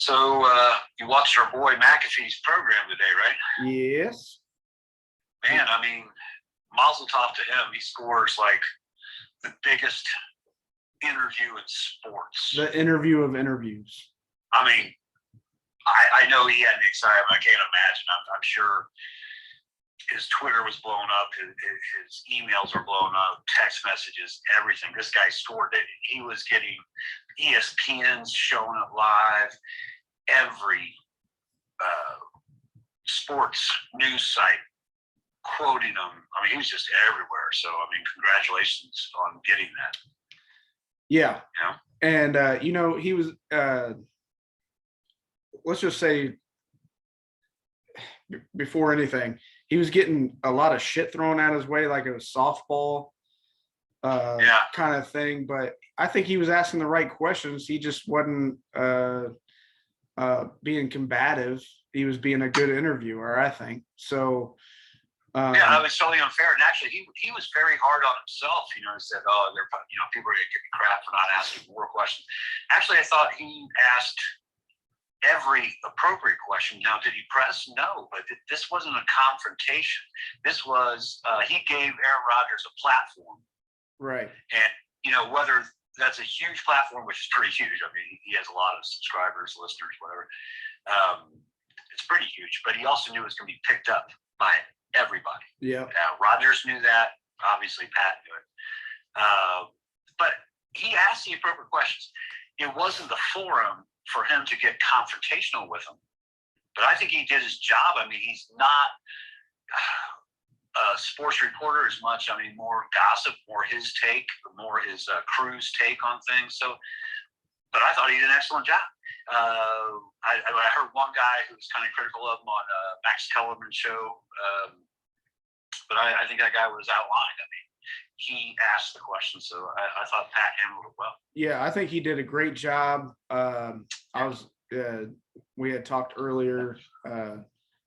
So you watched our boy McAfee's program today, right? Yes. Man, I mean, mazel tov to him. He scores like the biggest interview in sports. The interview of interviews. I mean, I know he had the excitement. I can't imagine. I'm sure his Twitter was blown up. His emails were blown up. Text messages, everything. This guy scored it. He was getting ESPN's showing up live. Every sports news site quoting him. I mean, he was just everywhere. So, I mean, congratulations on getting that. Yeah. Yeah. And, he was, let's just say, before anything, he was getting a lot of shit thrown at his way, like it was softball kind of thing. But I think he was asking the right questions. He just wasn't being combative. He was being a good interviewer, I think. So I was totally unfair. And actually, he was very hard on himself. He said, "Oh, people are going to give me crap for not asking more questions." Actually, I thought he asked every appropriate question. Now, did he press? No, but this wasn't a confrontation. This was he gave Aaron Rodgers a platform, right? And whether that's a huge platform, which is pretty huge. I mean, he has a lot of subscribers, listeners, whatever. It's pretty huge, but he also knew it was going to be picked up by everybody. Yeah. Rodgers knew that. Obviously, Pat knew it. But he asked the appropriate questions. It wasn't the forum for him to get confrontational with him. But I think he did his job. I mean, he's not a sports reporter as much. I mean, more gossip, more his take, more his crew's take on things. So, but I thought he did an excellent job. I heard one guy who was kind of critical of him on Max Kellerman's show, but I think that guy was outlined. I mean, he asked the question, so I thought Pat handled it well. Yeah, I think he did a great job. We had talked earlier. I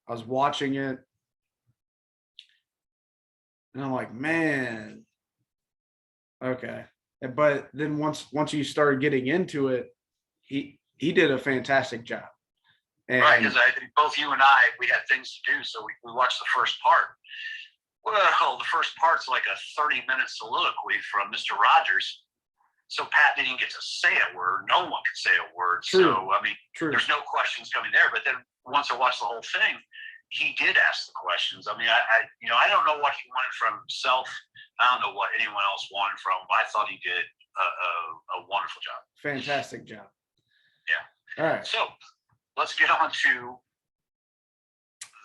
was watching it, and I'm like, man, okay. But then once you started getting into it, he did a fantastic job. And right, because I think both you and I, we had things to do, so we watched the first part. Well, the first part's like a 30-minute soliloquy from Mr. Rodgers. So Pat didn't get to say a word. No one could say a word. True. So, I mean, there's no questions coming there. But then once I watched the whole thing, he did ask the questions. I mean, I don't know what he wanted from himself. I don't know what anyone else wanted from him. I thought he did a wonderful job. Fantastic job. Yeah. All right. So let's get on to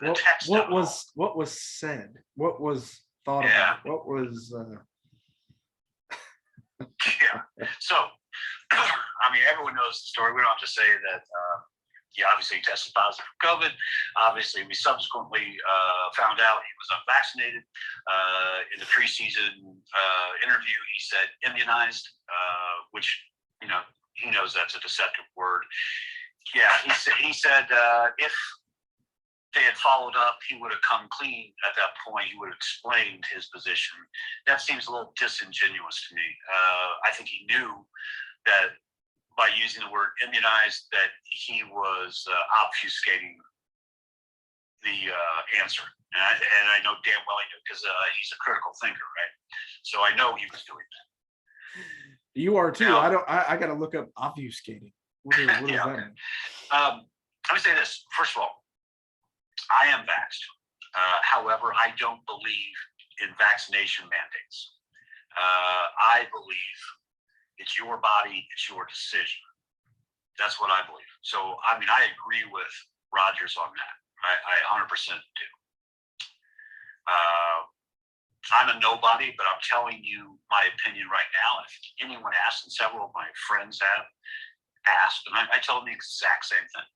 the text. What was said? What was thought about? What was Yeah. So, I mean, everyone knows the story. We don't have to say that he obviously tested positive for COVID. Obviously, we subsequently found out he was unvaccinated. In the preseason interview, he said immunized, which, he knows that's a deceptive word. Yeah, he said if they had followed up, he would have come clean at that point. He would have explained his position. That seems a little disingenuous to me. I think he knew that by using the word immunized, that he was obfuscating the answer. And I know damn well he knew, because he's a critical thinker, right? So I know he was doing that. You are too. Now, I got to look up obfuscating. What is that mean? Let me say this. First of all, I am vaxxed. However, I don't believe in vaccination mandates. I believe it's your body, it's your decision. That's what I believe. So, I mean, I agree with Rodgers on that. I 100% do. I'm a nobody, but I'm telling you my opinion right now. If anyone asks, and several of my friends have asked, and I tell them the exact same thing.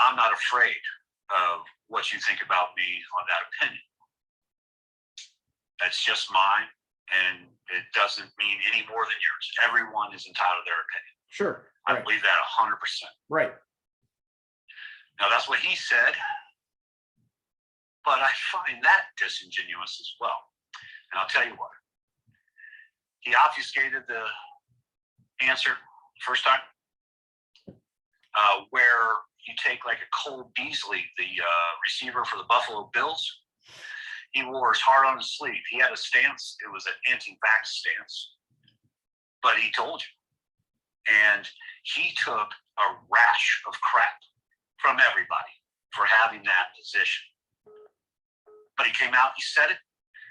I'm not afraid of what you think about me on that opinion. That's just mine, and it doesn't mean any more than yours. Everyone is entitled to their opinion. Sure. I believe that 100%. Right. Now, that's what he said, but I find that disingenuous as well. And I'll tell you what. He obfuscated the answer first time. where you take like a Cole Beasley, the receiver for the Buffalo Bills. He wore his heart on his sleeve. He had a stance. It was an anti-vax stance, but he told you. And he took a rash of crap from everybody for having that position. But he came out, he said it,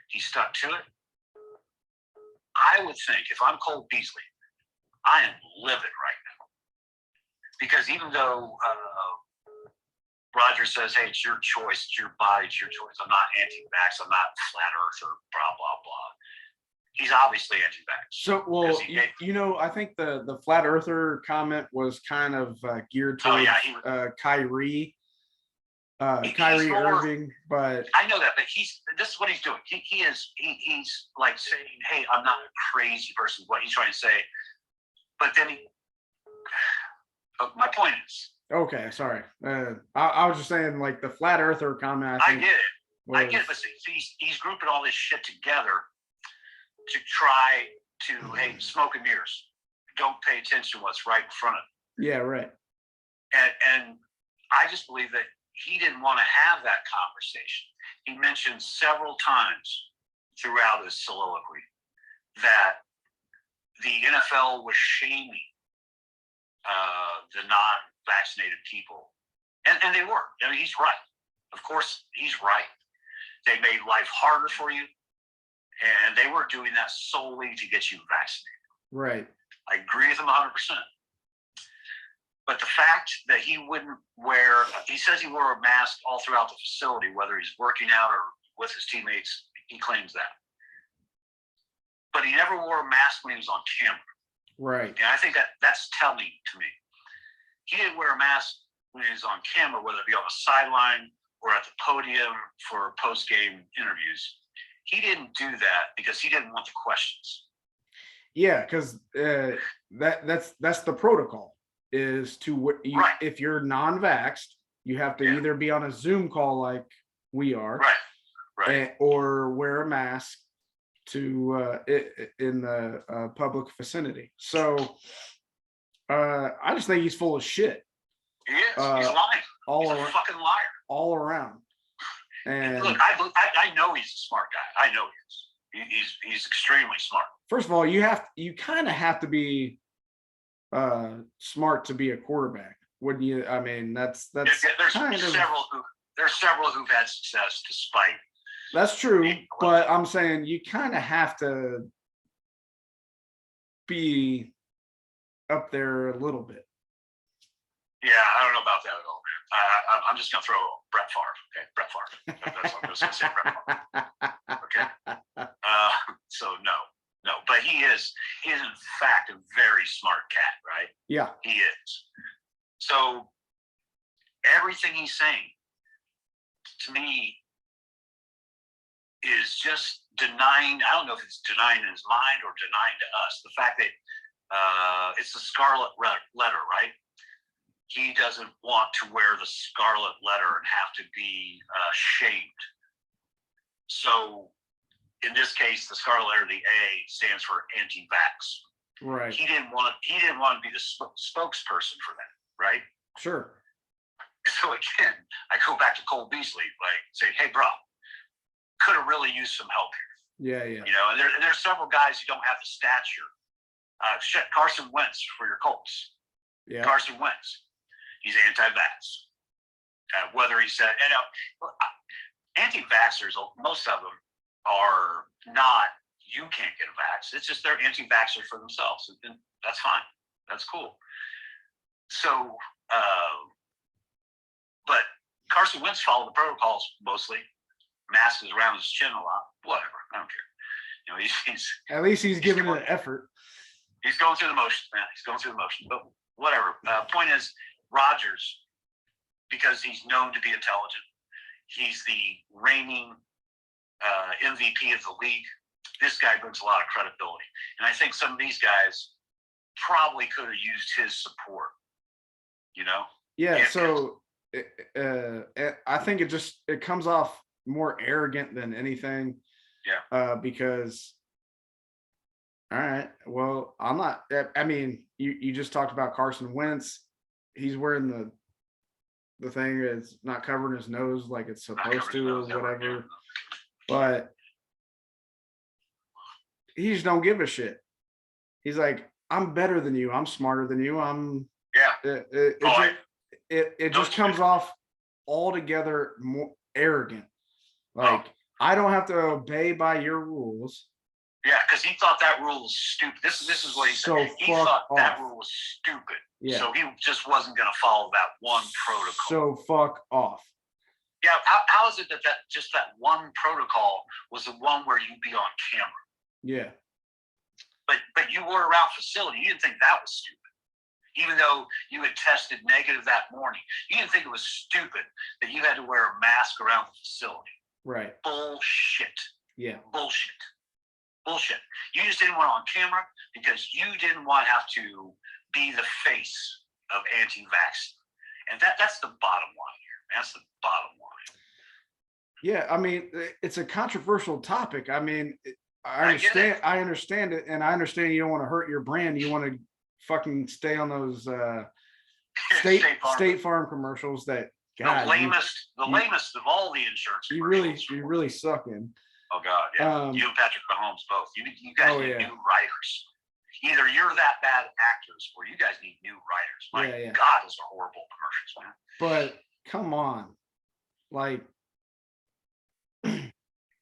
he stuck to it. I would think if I'm Cole Beasley, I am livid right now. Because even though Rodgers says, hey, it's your choice, it's your body, it's your choice. I'm not anti-vax, I'm not flat earther, blah, blah, blah. He's obviously anti-vax. So, well, I think the flat earther comment was kind of geared towards Kyrie. Kyrie Irving, but I know that, but this is what he's doing. He's like saying, hey, I'm not a crazy person, what he's trying to say. But then my point is. Okay, sorry. I was just saying, like, the flat earther comment. I get it. I get it. But he's grouping all this shit together to try to, hey, smoke and mirrors. Don't pay attention to what's right in front of you. Yeah, right. And I just believe that he didn't want to have that conversation. He mentioned several times throughout his soliloquy that the NFL was shaming the non-vaccinated people. And they were. I mean, he's right. Of course, he's right. They made life harder for you, and they were doing that solely to get you vaccinated. Right. I agree with him 100%. But the fact that he says he wore a mask all throughout the facility, whether he's working out or with his teammates, he claims that. But he never wore a mask when he was on camera. Right. And I think that's telling to me. He didn't wear a mask when he was on camera, whether it be on the sideline or at the podium for post-game interviews. He didn't do that because he didn't want the questions. Yeah, because that's the protocol. Is to right. If you're non-vaxxed, you have to either be on a Zoom call like we are, right, or wear a mask to in the public vicinity. So I just think he's full of shit. He is. He's lying. He's a fucking liar. All around. And look, I know he's a smart guy. I know he is. He's extremely smart. First of all, you kind of have to be smart to be a quarterback, wouldn't you? I mean, there's several who've had success despite. That's true, but I'm saying you kind of have to be up there a little bit. Yeah, I don't know about that at all, man. I'm just gonna throw Brett Favre. Okay, Brett Favre. That's what I'm just gonna say, Brett Favre. Okay. So no. But he is in fact a very smart cat, right? Yeah. He is. So everything he's saying to me is just denying. I don't know if it's denying in his mind or denying to us the fact that it's the scarlet letter, right? He doesn't want to wear the scarlet letter and have to be shamed. So in this case, the scarlet letter, the A, stands for anti-vax. Right. He didn't want to be the spokesperson for that, right? Sure. So again, I go back to Cole Beasley, like saying, "Hey, bro, could have really used some help here." Yeah. And there's several guys who don't have the stature. Carson Wentz for your Colts. Yeah. Carson Wentz, he's anti-vax. Whether he said, anti-vaxxers, most of them are not, you can't get a vax. It's just they're anti-vaxxer for themselves. And that's fine. That's cool. So, but Carson Wentz followed the protocols mostly. Mask is around his chin a lot. Whatever. I don't care. He's at least he's giving it an effort. He's going through the motions, man. He's going through the motions. But whatever. Point is, Rodgers, because he's known to be intelligent, he's the reigning MVP of the league. This guy brings a lot of credibility. And I think some of these guys probably could have used his support, Yeah, so I think it comes off more arrogant than anything. Yeah. Because, all right, well, I'm not, I mean, you just talked about Carson Wentz. he's wearing the thing is not covering his nose like it's supposed to or whatever. But he just don't give a shit. He's like, I'm better than you. I'm smarter than you. It just comes off altogether more arrogant. Like, I don't have to obey by your rules. Yeah, because he thought that rule was stupid. This is what he said. He thought that rule was stupid. Yeah. So he just wasn't going to follow that one protocol. So fuck off. Yeah, how is it that just that one protocol was the one where you'd be on camera? Yeah. But you were around facility. You didn't think that was stupid. Even though you had tested negative that morning, you didn't think it was stupid that you had to wear a mask around the facility. Right. Bullshit. Yeah. Bullshit. You just didn't want it on camera because you didn't want to have to be the face of anti-vax. And that's the bottom line here. That's the bottom line. Yeah, I mean, it's a controversial topic. I mean, I understand it, and I understand you don't want to hurt your brand. You want to fucking stay on those State Farm commercials that God, the lamest of all the insurance. You really suck in. Oh God, yeah. You and Patrick Mahomes both. You guys need new writers. Either you're that bad actors, or you guys need new writers. My God, those are horrible commercials, man. But come on, like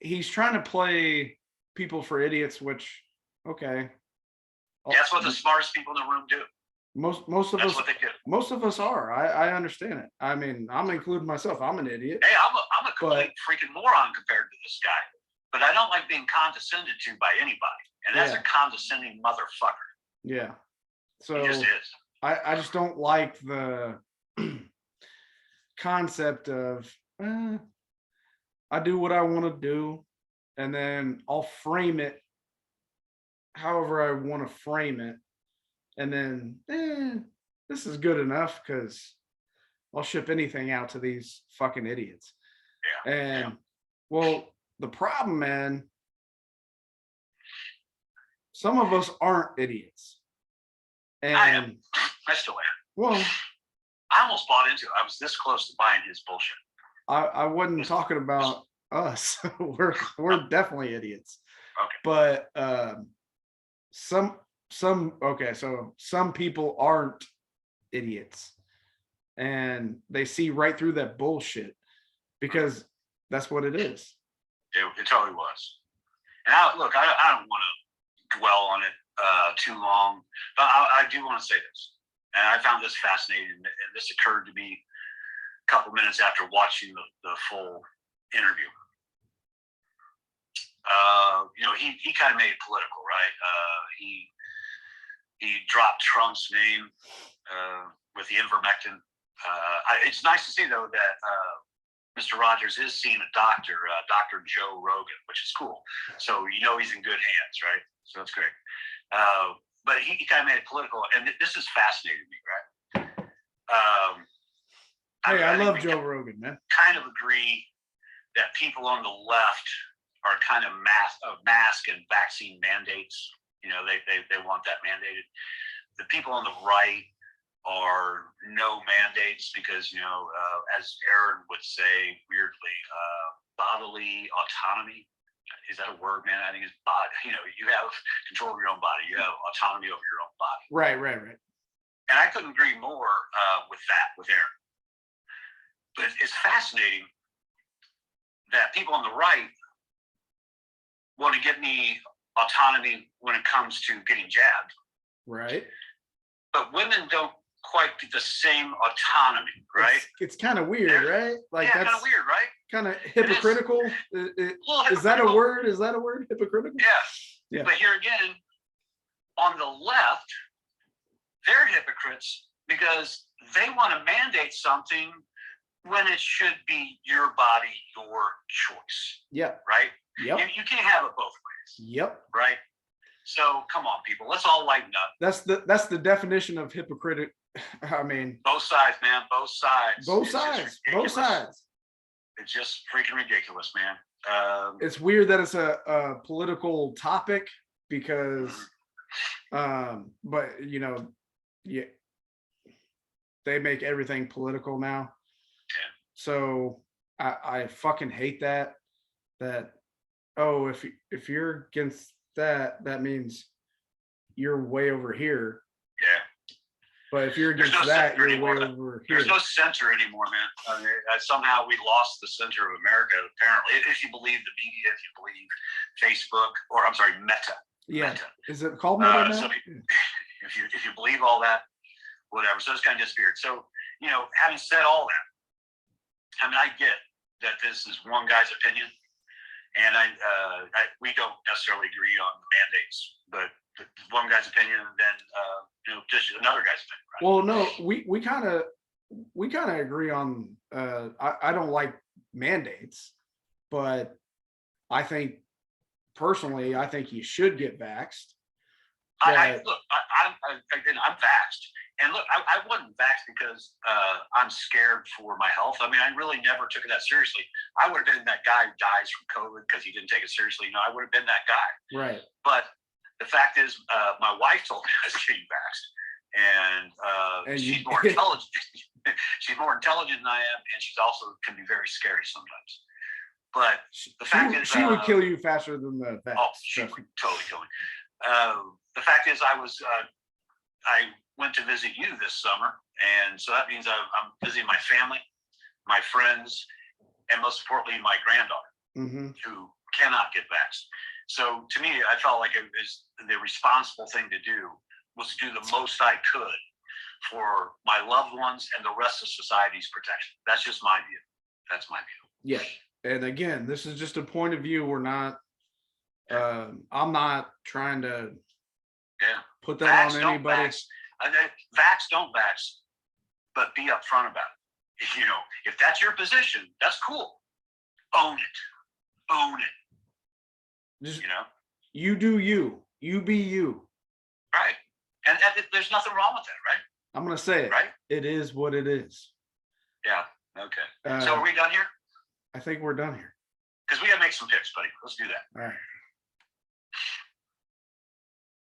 he's trying to play people for idiots, which okay. That's what the smartest people in the room do. Most of us are. I understand it. I mean, I'm including myself. I'm an idiot. Hey, I'm a complete freaking moron compared to this guy. But I don't like being condescended to by anybody. And that's a condescending motherfucker. Yeah. So he just is. I just don't like the concept of I do what I want to do, and then I'll frame it however I want to frame it. And then this is good enough because I'll ship anything out to these fucking idiots. Yeah. And well, the problem, man, some of us aren't idiots. And I am. I still am. Well, I almost bought into it. I was this close to buying his bullshit. I wasn't talking about us. we're definitely idiots. Okay. But some people aren't idiots, and they see right through that bullshit because that's what it is. It totally was. And I don't want to dwell on it too long, but I do want to say this. And I found this fascinating, and this occurred to me a couple minutes after watching the full interview. He kind of made it political, right? He dropped Trump's name with the ivermectin. It's nice to see, though, that Mr. Rodgers is seeing a doctor, Dr. Joe Rogan, which is cool. So he's in good hands, right? So that's great. But he kind of made it political, and this is fascinating to me, right? I love Joe Rogan, man. Kind of agree that people on the left are kind of mask and vaccine mandates. They want that mandated. The people on the right are no mandates because, as Aaron would say weirdly, bodily autonomy. Is that a word, man? I think it's body. You have control of your own body. You have autonomy over your own body. Right. And I couldn't agree more with Aaron. But it's fascinating that people on the right want to give me autonomy when it comes to getting jabbed. Right. But women don't quite get the same autonomy, right? It's kind of weird, right? Like that's kind of weird, right? Kind of hypocritical. Is that a word? Is that a word? Hypocritical? Yeah. But here again, on the left, they're hypocrites because they want to mandate something when it should be your body, your choice. Yeah. Right? Yep. You can't have it both ways. Yep. Right? So come on, people. Let's all lighten up. That's the definition of hypocritic. I mean, both sides, man. Both sides. Both sides. It's just freaking ridiculous, man. It's weird that it's a political topic because, but they make everything political now. So I fucking hate that. That, oh, if you're against that, that means you're way over here. Yeah. But if you're There's against no that, center you're way anymore. over here. There's no center anymore, man. I mean, somehow we lost the center of America, apparently. If you believe the media, if you believe Facebook, or I'm sorry, Meta. Yeah. Meta. Is it called Meta now? So if you believe all that, whatever. So it's kind of disappeared. So, you know, having said all that, I mean, I get that this is one guy's opinion, and we don't necessarily agree on the mandates, but one guy's opinion, and then you know, just another guy's opinion. Right? Well, no, we kind of agree on. I don't like mandates, but I think personally, I think you should get vaxxed. I'm vaxxed, and look, I wasn't vaxxed because I'm scared for my health. I mean, I really never took it that seriously. I would have been that guy who dies from COVID because he didn't take it seriously. You know, I would have been that guy. Right. But the fact is, my wife told me I was getting vaxxed, and she's more intelligent. She's more intelligent than I am, and she's also can be very scary sometimes. But the fact is, she would kill you faster than the vax. Oh, she would totally kill me. The fact is, I went to visit you this summer, and so that means I'm visiting my family, my friends, and most importantly, my granddaughter, who cannot get vaxxed. So to me, I felt like it was the responsible thing to do was to do the most I could for my loved ones and the rest of society's protection. That's just my view. That's my view. Yeah. And again, this is just a point of view. We're not, I'm not trying to put that on anybody. Vax, don't vax, but be upfront about it. You know, if that's your position, that's cool. Own it. Own it. Just, you know, you do you. You be you. Right. And there's nothing wrong with that, right? I'm gonna say it. Right. It is what it is. Yeah. Okay. So are we done here? I think we're done here. Because we gotta make some picks, buddy. Let's do that. All right.